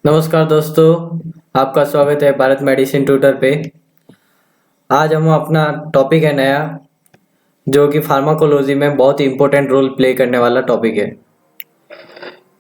नमस्कार दोस्तों, आपका स्वागत है भारत मेडिसिन ट्यूटर पे। आज हम अपना टॉपिक है नया, जो कि फार्माकोलॉजी में बहुत ही इंपॉर्टेंट रोल प्ले करने वाला टॉपिक है,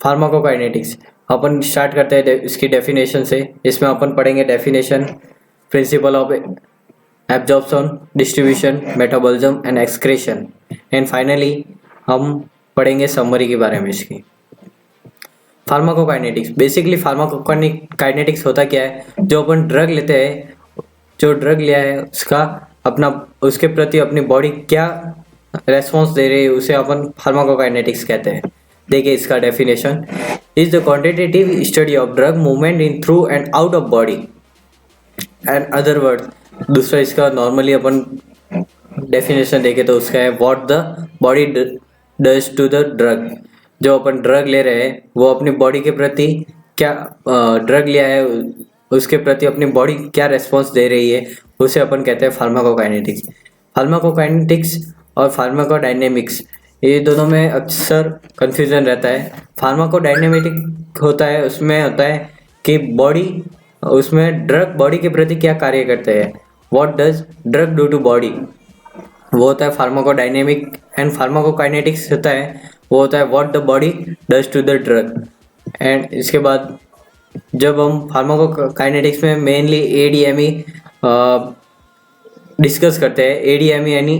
फार्माकोकाइनेटिक्स। अपन स्टार्ट करते हैं इसकी डेफिनेशन से। इसमें अपन पढ़ेंगे definition, principle of absorption, distribution, metabolism and excretion, and finally हम पढ़ेंगे समरी के बारे में इसकी। फार्माकोकाइनेटिक्स, बेसिकली फार्माकोकाइनेटिक्स होता क्या है? जो अपन ड्रग लेते हैं, जो ड्रग लिया है उसके प्रति अपनी बॉडी क्या रेस्पॉन्स दे रही है, उसे अपन फार्माकोकाइनेटिक्स कहते हैं। देखिए इसका definition is the quantitative study of drug movement in through and out of body and other word. दूसरा इसका नॉर्मली अपन डेफिनेशन देखें तो उसका है what the body does to the drug. जो अपन ड्रग ले रहे हैं वो अपनी बॉडी के प्रति क्या, ड्रग लिया है उसके प्रति अपनी बॉडी क्या रेस्पॉन्स दे रही है, उसे अपन कहते हैं फार्माकोकाइनेटिक्स। फार्माकोकाइनेटिक्स और फार्माकोडायनेमिक्स, ये दोनों में अक्सर कंफ्यूजन रहता है। फार्माकोडायनेमिक होता है, उसमें होता है कि बॉडी, उसमें ड्रग बॉडी के प्रति क्या कार्य करते हैं, what does drug do to body, वो होता है फार्माकोडायनेमिक। एंड फार्माकोकाइनेटिक्स होता है, वो होता है what the body does to the drug. And इसके बाद जब हम फार्माकोकाइनेटिक्स में मेनली एडीएमई डिस्कस करते हैं। एडीएमई यानी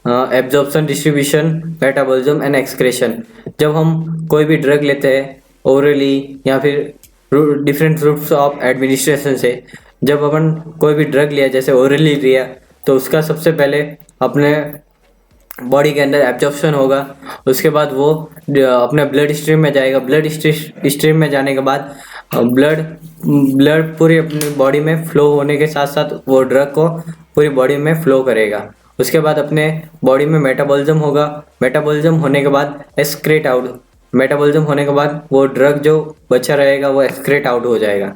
absorption, distribution, metabolism and excretion. जब हम कोई भी ड्रग लेते हैं ओरली या फिर डिफरेंट रूट्स ऑफ एडमिनिस्ट्रेशन से, जब अपन कोई भी ड्रग लिया जैसे ओरली लिया, तो उसका सबसे पहले अपने बॉडी के अंदर एब्जॉर्प्शन होगा। उसके बाद वो अपने ब्लड स्ट्रीम में जाएगा। ब्लड स्ट्रीम में जाने के बाद ब्लड पूरी अपनी बॉडी में फ्लो होने के साथ साथ वो ड्रग को पूरी बॉडी में फ्लो करेगा। उसके बाद अपने बॉडी में मेटाबॉलिज्म होगा। मेटाबॉलिज्म होने के बाद एक्सक्रीट आउट, मेटाबॉलिज्म होने के बाद वो ड्रग जो बचा रहेगा वो एक्सक्रीट आउट हो जाएगा।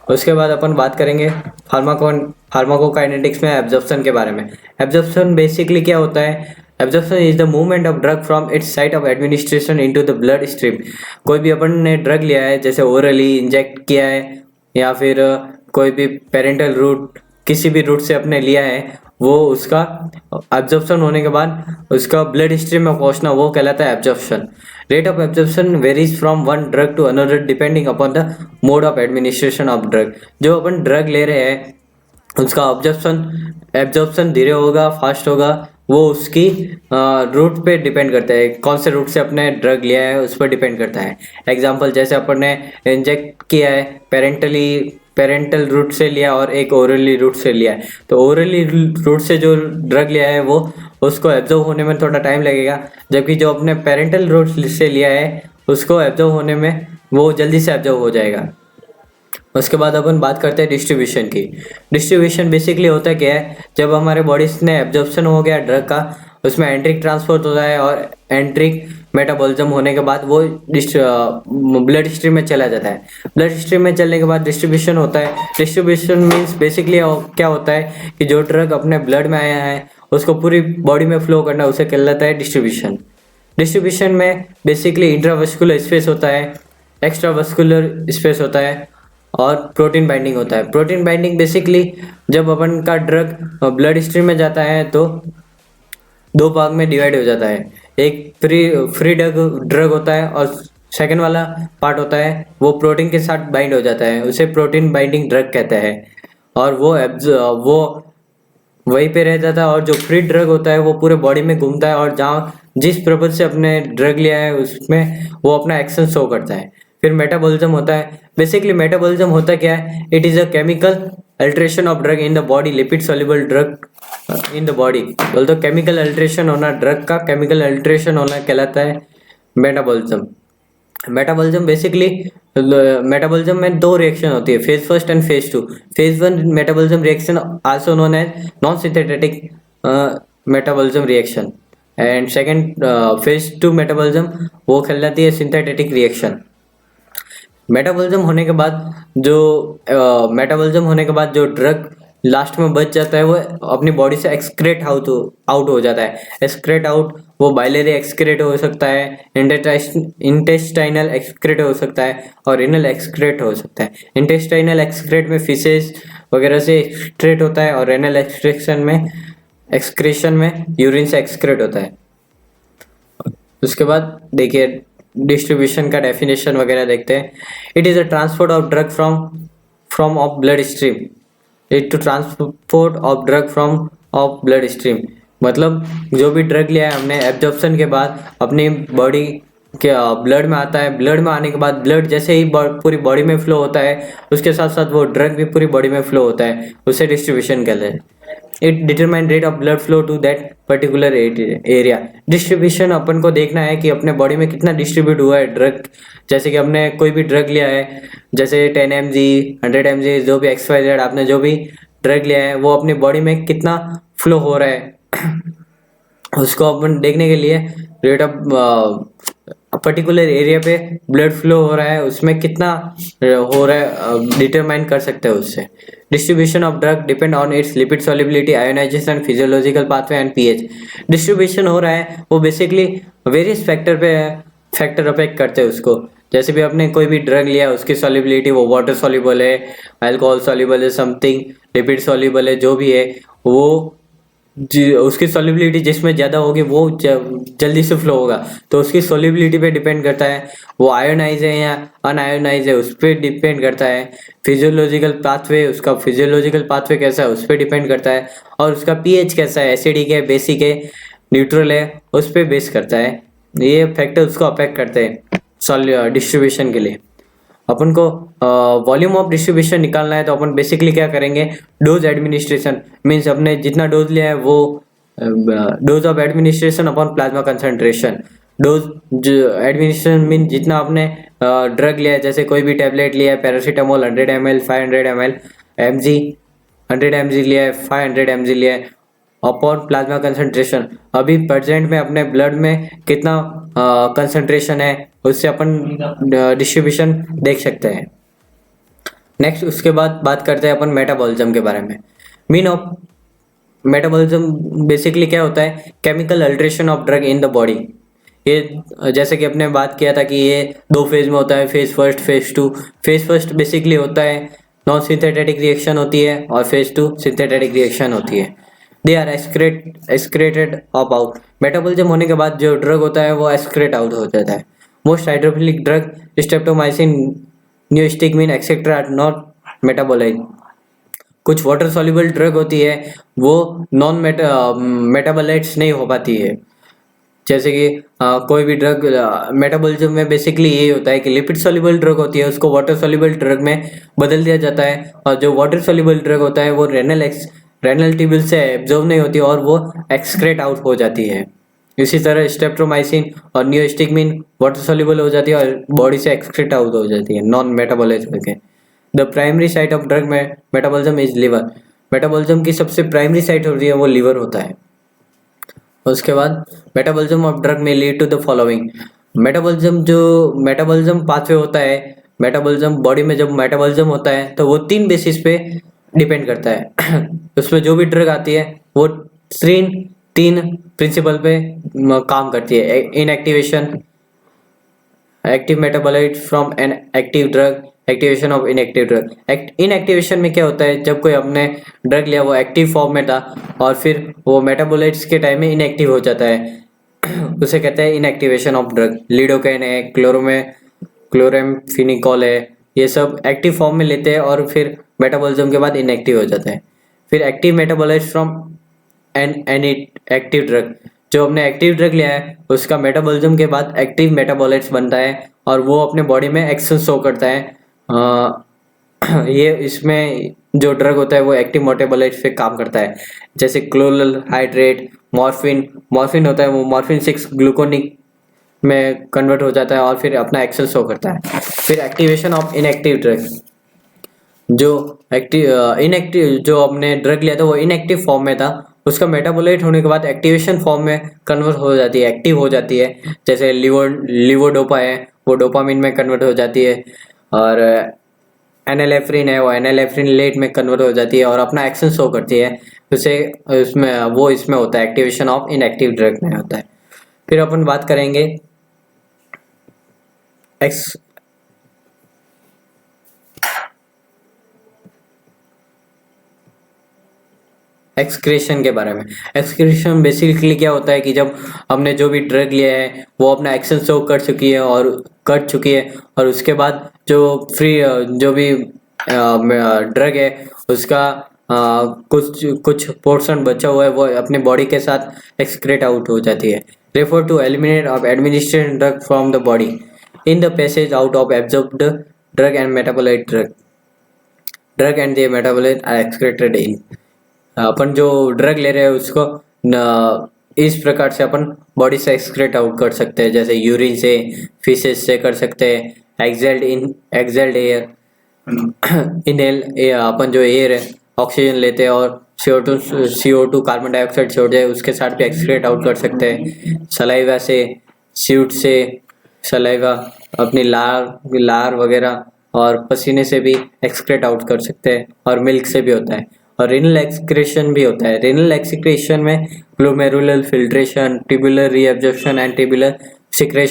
उसके बाद अपन बात करेंगे फार्माकोकाइनेटिक्स में एब्जॉर्प्शन के बारे में। एब्जॉर्प्शन बेसिकली क्या होता है? Absorption is the movement of drug from its site of administration into the blood stream. कोई भी अपन ने ड्रग लिया है, जैसे ओरली इंजेक्ट किया है या फिर कोई भी पेरेंटल रूट, किसी भी रूट से अपने लिया है, वो उसका एब्जॉर्प्शन होने के बाद उसका ब्लड स्ट्रीम में पहुंचना, वो कहलाता है absorption. Rate of absorption varies from one drug to another depending upon the mode of administration of drug. जो अपन ड्रग ले रहे हैं उसका एब्जॉर्प्शन धीरे होगा, फास्ट होगा, वो उसकी रूट पे डिपेंड करता है, कौन से रूट से अपने ड्रग लिया है उस पर डिपेंड करता है। एग्जांपल, जैसे अपन ने इंजेक्ट किया है पेरेंटल रूट से लिया और एक ओरली रूट से लिया है, तो ओरली रूट से जो ड्रग लिया है वो उसको एब्जॉर्ब होने में थोड़ा टाइम लगेगा, जबकि जो अपने पेरेंटल रूट से लिया है उसको एब्जॉर्ब होने में वो जल्दी से एब्जॉर्ब हो जाएगा। उसके बाद अपन बात करते हैं डिस्ट्रीब्यूशन की। डिस्ट्रीब्यूशन बेसिकली होता क्या है? जब हमारे बॉडी में एब्जॉर्प्शन हो गया ड्रग का, उसमें एंट्रिक ट्रांसपोर्ट होता है और एंट्रिक मेटाबॉलिज्म होने के बाद वो ब्लड स्ट्रीम में चला जाता है। ब्लड स्ट्रीम में चलने के बाद डिस्ट्रीब्यूशन होता है। डिस्ट्रीब्यूशन मीन्स बेसिकली क्या होता है कि जो ड्रग अपने ब्लड में आया है उसको पूरी बॉडी में फ्लो करना, उसे कहलाता है डिस्ट्रीब्यूशन। डिस्ट्रीब्यूशन में बेसिकली इंट्रावस्कुलर स्पेस होता है, एक्स्ट्रावस्कुलर स्पेस होता है और प्रोटीन बाइंडिंग होता है। प्रोटीन बाइंडिंग बेसिकली जब अपन का ड्रग ब्लड स्ट्रीम में जाता है तो दो भाग में डिवाइड हो जाता है। एक फ्री ड्रग होता है और सेकंड वाला पार्ट होता है वो प्रोटीन के साथ बाइंड हो जाता है, उसे प्रोटीन बाइंडिंग ड्रग कहते हैं। और वो वहीं पे रह जाता है, और जो फ्री ड्रग होता है वो पूरे बॉडी में घूमता है और जहाँ जिस पर्पज से अपने ड्रग लिया है उसमें वो अपना एक्शन शो करता है। फिर मेटाबॉलिज्म होता है। बेसिकली मेटाबॉलिज्म होता क्या है? It is a chemical alteration of drug in the body, lipid soluble drug in the body. बोल तो केमिकल अल्ट्रेशन होना, ड्रग का केमिकल अल्ट्रेशन होना कहलाता है मेटाबॉलिज्म। मेटाबॉलिज्म बेसिकली, मेटाबॉलिज्म में दो रिएक्शन होती है, phase first and phase two. Phase one metabolism reaction also known as non synthetic metabolism reaction, and second phase two metabolism वो कहलाती है सिंथेटिक रिएक्शन। मेटाबॉलिज्म होने के बाद जो ड्रग लास्ट में बच जाता है वो अपनी बॉडी से एक्सक्रेट आउट हो जाता है। एक्सक्रेट आउट वो बाइलरी एक्सक्रेट हो सकता है, इंटेस्टाइनल एक्सक्रेट हो सकता है और रिनल एक्सक्रेट हो सकता है। इंटेस्टाइनल एक्सक्रेट में फिशेस वगैरह से एक्सक्रेट होता है और रेनल एक्सक्रेशन में यूरिन से एक्सक्रेट होता है। उसके बाद देखिए डिस्ट्रीब्यूशन का डेफिनेशन वगैरह देखते हैं। It is a transport of drug from of blood stream. It to transport of drug from of blood stream, मतलब जो भी ड्रग लिया है हमने एब्जॉर्प्शन के बाद अपनी बॉडी के ब्लड में आता है, ब्लड में आने के बाद ब्लड जैसे ही पूरी बॉडी में फ्लो होता है उसके साथ साथ वो ड्रग भी पूरी बॉडी में फ्लो होता है, उसे डिस्ट्रीब्यूशन कहते हैं। It determine rate of blood flow to that particular area. Distribution अपन को देखना है कि अपने बॉडी में कितना डिस्ट्रीब्यूट हुआ है ड्रग। जैसे कि हमने कोई भी ड्रग लिया है, जैसे 10 mg 100 mg जो भी XYZ आपने जो भी ड्रग लिया है वो अपनी बॉडी में कितना फ्लो हो रहा है उसको अपन देखने के लिए रेट ऑफ पर्टिकुलर एरिया पे ब्लड फ्लो हो रहा है उसमें कितना हो रहा है डिटरमाइन कर सकते हैं उससे। Distribution of drug depend on its lipid solubility, ionization, physiological pathway and pH. Distribution हो रहा है वो बेसिकली वेरियस फैक्टर अफेक्ट करते हैं उसको। जैसे भी आपने कोई भी ड्रग लिया उसकी सॉल्युबिलिटी वो वाटर सॉल्युबल है, अल्कोहल सॉल्युबल है, समथिंग लिपिड सॉल्युबल है, जो भी है वो उसकी सॉल्युबिलिटी जिसमें ज़्यादा होगी वो जल्दी से फ्लो होगा, तो उसकी सॉल्युबिलिटी पे डिपेंड करता है। वो आयोनाइज है या अनआयोनाइज है उस पर डिपेंड करता है। फिजियोलॉजिकल पाथवे, उसका फिजियोलॉजिकल पाथवे कैसा है उस पर डिपेंड करता है। और उसका पीएच कैसा है, एसिडिक है, बेसिक है, न्यूट्रल है, उस पर बेस करता है। ये फैक्टर उसको अफेक्ट करते हैं डिस्ट्रीब्यूशन के लिए। अपन को वॉल्यूम ऑफ डिस्ट्रीब्यूशन निकालना है तो अपन बेसिकली क्या करेंगे, डोज एडमिनिस्ट्रेशन मीन्स अपने जितना डोज लिया है वो dose of administration upon plasma concentration. Dose administration mean जितना आपने ड्रग लिया है, जैसे कोई भी टैबलेट लिया है paracetamol 100 ml 500 ml mg 100 mg लिया है 500 mg लिया है अपॉन प्लाज्मा कंसंट्रेशन। अभी प्रेजेंट में अपने ब्लड में कितना कंसंट्रेशन है उससे अपन डिस्ट्रीब्यूशन देख सकते हैं। नेक्स्ट उसके बाद बात करते हैं अपन मेटाबॉलिज्म के बारे में। मीन ऑफ मेटाबॉलिज्म बेसिकली क्या होता है, chemical alteration of drug in the body. ये जैसे कि अपने बात किया था कि ये 2 फेज में होता है, phase first phase 2। Phase first basically होता है नॉन सिंथेटिक रिएक्शन होती है और फेज 2 सिंथेटिक रिएक्शन होती है। They are excreted of out. Metabolism होने के बाद जो ड्रग होता है वो एक्सक्रेट आउट हो जाता है। Most hydrophilic drug streptomycin, neostigmine etcetera are not metabolize. कुछ वाटर सॉल्युबल ड्रग होती है वो नॉन मेटाबोलाइट्स नहीं हो पाती है। जैसे कि कोई भी ड्रग मेटाबॉलिज्म में बेसिकली यही होता है कि लिपिड सॉल्युबल ड्रग होती है उसको वाटर सॉल्युबल ड्रग में बदल दिया जाता है, और जो वाटर सॉल्युबल ड्रग होता है वो रेनल ट्यूब्यूल से एब्जॉर्ब नहीं होती और वो एक्सक्रेट आउट हो जाती है। इसी तरह स्ट्रेप्टोमाइसिन और न्यूस्टिकमिन वाटर सॉल्युबल हो जाती है और बॉडी से एक्सक्रेट आउट हो जाती है नॉन मेटाबोलाइज करके। The primary site of drug में मेटाबॉलिज्म इज लिवर। मेटाबॉलिज्म की सबसे प्राइमरी साइट होती है वो लिवर होता है। उसके बाद मेटाबॉलिज्म ऑफ ड्रग में lead to the following. Metabolism pathway होता है, मेटाबॉलिज्म बॉडी में जब मेटाबॉलिज्म होता है तो वो 3 बेसिस पे डिपेंड करता है। उसमें जो भी ड्रग आती है वो 3 प्रिंसिपल पे काम करती है। Inactivation, active metabolite from an active drug, activation of inactive drug. Inactivation में क्या होता है, जब कोई अपने ड्रग लिया वो एक्टिव फॉर्म में था और फिर वो मेटाबोलाइट्स के टाइम में इनएक्टिव हो जाता है उसे कहते हैं इनएक्टिवेशन ऑफ ड्रग। लिडोकैन है, क्लोरामफेनिकोल है, ये सब एक्टिव फॉर्म में लेते हैं और फिर मेटाबॉलिज्म के बाद इनएक्टिव हो जाते हैं। फिर active metabolites from an active drug, जो हमने एक्टिव ड्रग लिया है उसका मेटाबॉलिज्म के बाद एक्टिव मेटाबोलाइट्स बनता है और वो अपने बॉडी में एक्शन शो करता है। ये इसमें जो ड्रग होता है वो एक्टिव मेटाबोलाइट्स पे काम करता है, जैसे क्लोरल हाइड्रेट, मॉर्फिन होता है वो मॉर्फिन 6 ग्लूकोनिक में कन्वर्ट हो जाता है और फिर अपना एक्शन शो करता है। फिर एक्टिवेशन ऑफ इनएक्टिव ड्रग, जो इनएक्टिव जो हमने ड्रग लिया था वो इनएक्टिव फॉर्म में था, उसका मेटाबोलाइट होने के बाद एक्टिवेशन फॉर्म में कन्वर्ट हो जाती है, एक्टिव हो जाती है। जैसे लिवोडोपा है वो डोपामिन में कन्वर्ट हो जाती है, और एनालेफ्रिन है वो एनालेफ्रिन लेट में कन्वर्ट हो जाती है और अपना एक्शन शो करती है। उसे इसमें होता है एक्टिवेशन ऑफ इनएक्टिव ड्रग में होता है। फिर अपन बात करेंगे एक्सक्रीशन के बारे में। एक्सक्रीशन बेसिकली क्या होता है कि जब हमने जो भी ड्रग लिया है वो अपना एक्शन शो कर चुकी है और उसके बाद जो फ्री जो भी ड्रग है उसका कुछ पोर्शन बचा हुआ है वो अपने बॉडी के साथ एक्सक्रेट आउट हो जाती है। Refer to eliminate of administration drug from the body in the passage out of absorbed drug and metabolite drug and the metabolite are excreted in. अपन जो ड्रग ले रहे हैं उसको इस प्रकार से अपन बॉडी से एक्सक्रेट आउट कर सकते हैं, जैसे यूरिन से, फीसेस से कर सकते हैं, एक्सहेल्ड एयर इनहेल अपन जो एयर है ऑक्सीजन लेते हैं और CO2 कार्बन डाइऑक्साइड छोड़ते हैं उसके साथ भी एक्सक्रेट आउट कर सकते हैं। सलाइवा से, स्यूट से, सलाइवा अपनी लार वगैरह और पसीने से भी एक्सक्रेट आउट कर सकते हैं और मिल्क से भी होता है। और रिनल एक्सक्रेशन भी होता है। रिनल एक्सक्रेशन में glomerular filtration, tubular reabsorption and tubular secretion